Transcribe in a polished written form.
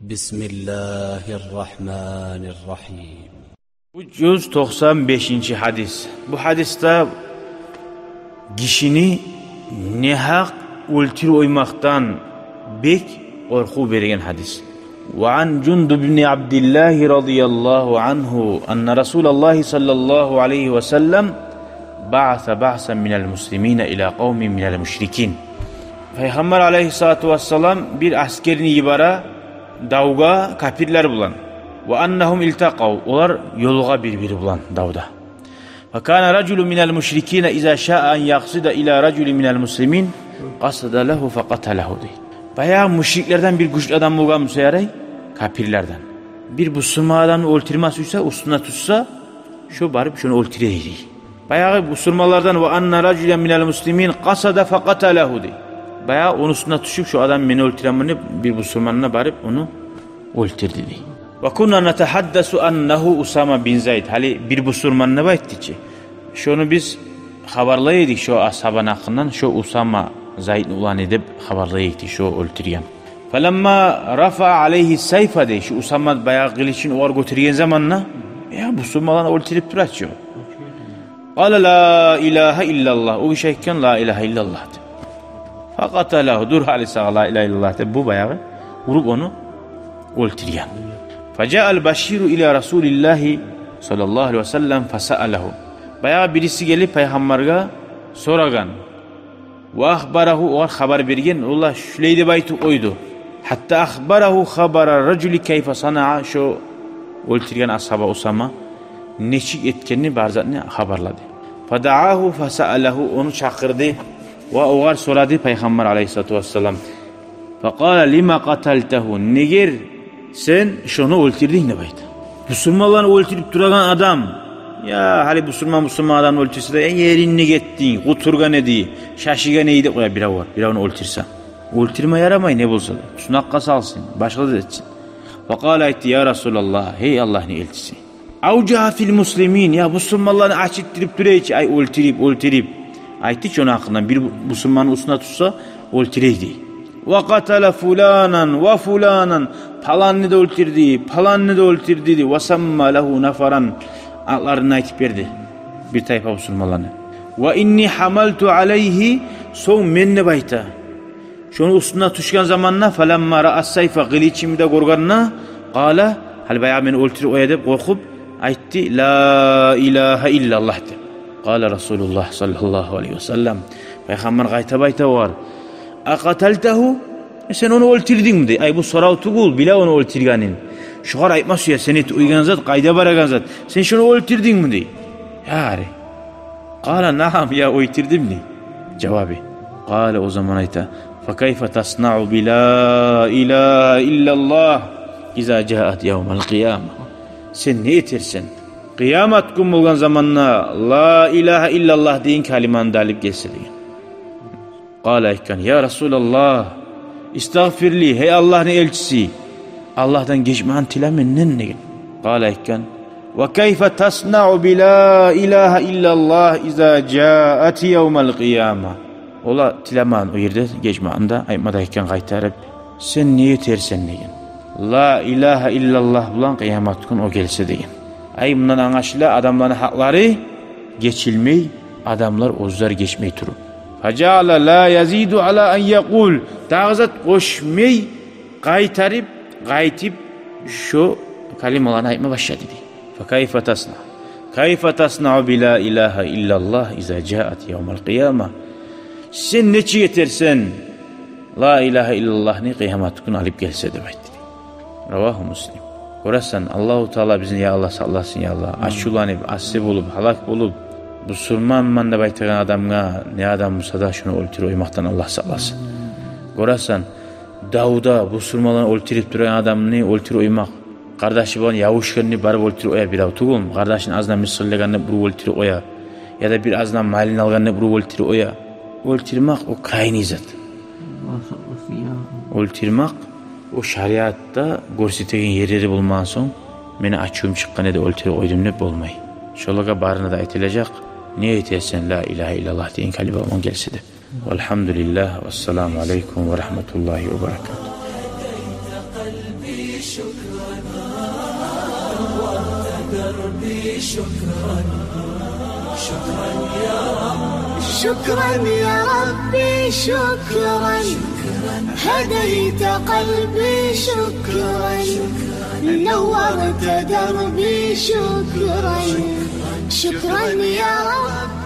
Bismillahirrahmanirrahim. Bu 195. hadis. Bu hadiste kişini ne hak ultir oymaktan bek korku bergen hadis. Ve an Cundub ibn Abdullah radıyallahu anhu enne Resulullah sallallahu aleyhi ve sellem ba'sen minel muslimine ila kavmin minel müşrikin. Peygamber aleyhissalatu vesselam bir askerini ibara davga kapirler bulan. Ve annahum iltaqav, olar yolga birbiri bulan davda. Ve kana raculu minel müşrikine iza şa'a en yaksida ila raculi minel muslimin qasada lehu faqatalahu. Bayağı müşriklerden bir güçlü adam bulgan müseyaray kapirlerden. Bir Müslüman adamı öldürmezse, üstüne tutsa şu barıp şunu öldüreydi. Bayağı Müslümanlardan ve anna raculen minel muslimin qasada faqatalahu. Bayağı onun üstüne tutuşup şu adam beni öldüremini bir Müslümanına barıp onu öldürdü. Ve kunna netahaddasu annahu Usama bin Zayd. Hali bir Müslüman ne baytti ki? Şunu biz haberlayıydık şu ashabın hakkından, şu Usama Zayd ulan edip haberlayıydık şu öldürgen. Falamma rafa aleyhi sayfa de şu Usama bayağı kılıçını ovar götürgen zamanla ya Müslümanlar öldürüp duratıyor. Qala la ilahe illallah. O şeyken la ilahe illallah de. Fakat Allahu dur halisa la ilahe illallah de. Bu bayağı vurup onu öldürgen. Faca'al Başiru ila Resulillahi sallallahu aleyhi ve sellem fasa'alahu. Bayağı birisi gelip Peygamber'e soragan. Ve ahbarahu o haber bergen. Allah şüleydi baytu oydu. Hatta ahbarahu habara raculi keyfe sana'a şu öldürgen ashaba Usama neçik etkenini barzatını haberladı. Fada'ahu fasa'alahu onu çakırdı ve oğar soradı Peygamber aleyhissalatu vesselam. Faqala lima qataltahu neger sen şunu öldürdün ne baydı? Müslümanları öldürüp duragan adam. Ya hali Müslüman adam öldürse de yerini gittin, kuturga ne diye, şaşıga neydi koya bira var, bira onu öldürsen. Öldürme yaramay ne bulsa da, sunakka salsın, başka da etsin. Fakala etti ya Resulallah, hey Allah'ın elçisi. Avcaha fil muslimin, ya Müslümanları açıttırıp duruyor ki, ay öldürüp. Aytti ki onun hakkından bir Müslümanın üstüne tutsa, öldüreydi. Ve katala fulanan ve fulanan, palanını da öldürdü, ve samma lehu nafaran, adlarını aytıp verdi bir tayfa Müslümanlarına. Ve inni hamaltu aleyhi son menne bayta. Şunu üstüne tuşkan zamanla falamma ra'as sayfa kılıçımı da gorganına qala hal bayağı beni öldürüp o edip korkup aytti la ilahe illallah de. Qala Resulullah sallallahu aleyhi ve sellem Peygamber gayta bayta var. Aqataltahu sen onu öldürdün mü de? Ay bu sorav tugul bile onu öldürganin. Şuhar aytmaz ya seni uygan zat kayda baragan zat. Sen şunu öldürdün mü de? Yani. Qala naam ya öldürdüm mi? Cevabı. Qala o zaman ayta. Fakayfe tasna'u bi la ilahe illallah iza caat yevmel kıyama. Sen ne etersen? Kıyamet gün olgan zamanla la ilahe illallah deyin kalimanı da alıp gelse deyin. Qala ikkan ya Resulallah istağfirli hey Allah'ın elçisi. Allah'tan geçmeyen tilemenin ne? Qala ikkan ve keyfe tasna'u bi la ilahe illallah iza caat yevmel kıyama. Ola tileman o yerde geçmeğinde aymadayken kaytarıp sen niye tersen deyin. La ilahe illallah bulan kıyamet gün o gelse deyin. Ay bundan anlaşıla adamların hakları geçilmey, adamlar ozlar geçmey turup. Facala la yazidu ala en yekul. Tağzat koşmey kaytip şu kalimalarını aytma başladı dedi. Fakayfe tasna. Kayfe tasna'u bi la ilahe illallah iza caat yevmel kıyama. Sen neçi yetersen la ilahe illallah ne kıyamet günü alıp gelse demektir. Ravahu Müslim. Orasan Allahu Teala bizim ya Allah sallasın ya Allah. Açulanıp, asip olup, halak bulup Müslüman manda baytagan adamga ne adam musada şunu öldürüp oymaktan Allah sallasın. Orasan Davud'a Müslümanları öldürüp duran adamını öldürüp oymak. Kardeşi bana yavuşlarını barıp öldürüp oya bir avtugum. Kardeşin azından misirleganını buru öldürüp oya. Ya da bir azından malini alganını buru öldürüp oya. Öldürmek o kayın izat. Öldürmek o şariatta görsetilen yerleri bulman son beni açıyorum çıkan ede öldürüp oydum ne olmayı. Şolaga barına da etilecek. Niye etersen la ilahe illallah deyin kalbi olman gelse de. Velhamdülillah ve selamu aleyküm ve rahmetullahi ve berekatuhu. قلبي شكرا، نورت دربي شكرا، شكرا يا رب، شكرا يا ربي شكرا، هديت قلبي شكرا، نورت دربي شكرا، شكرا يا رب.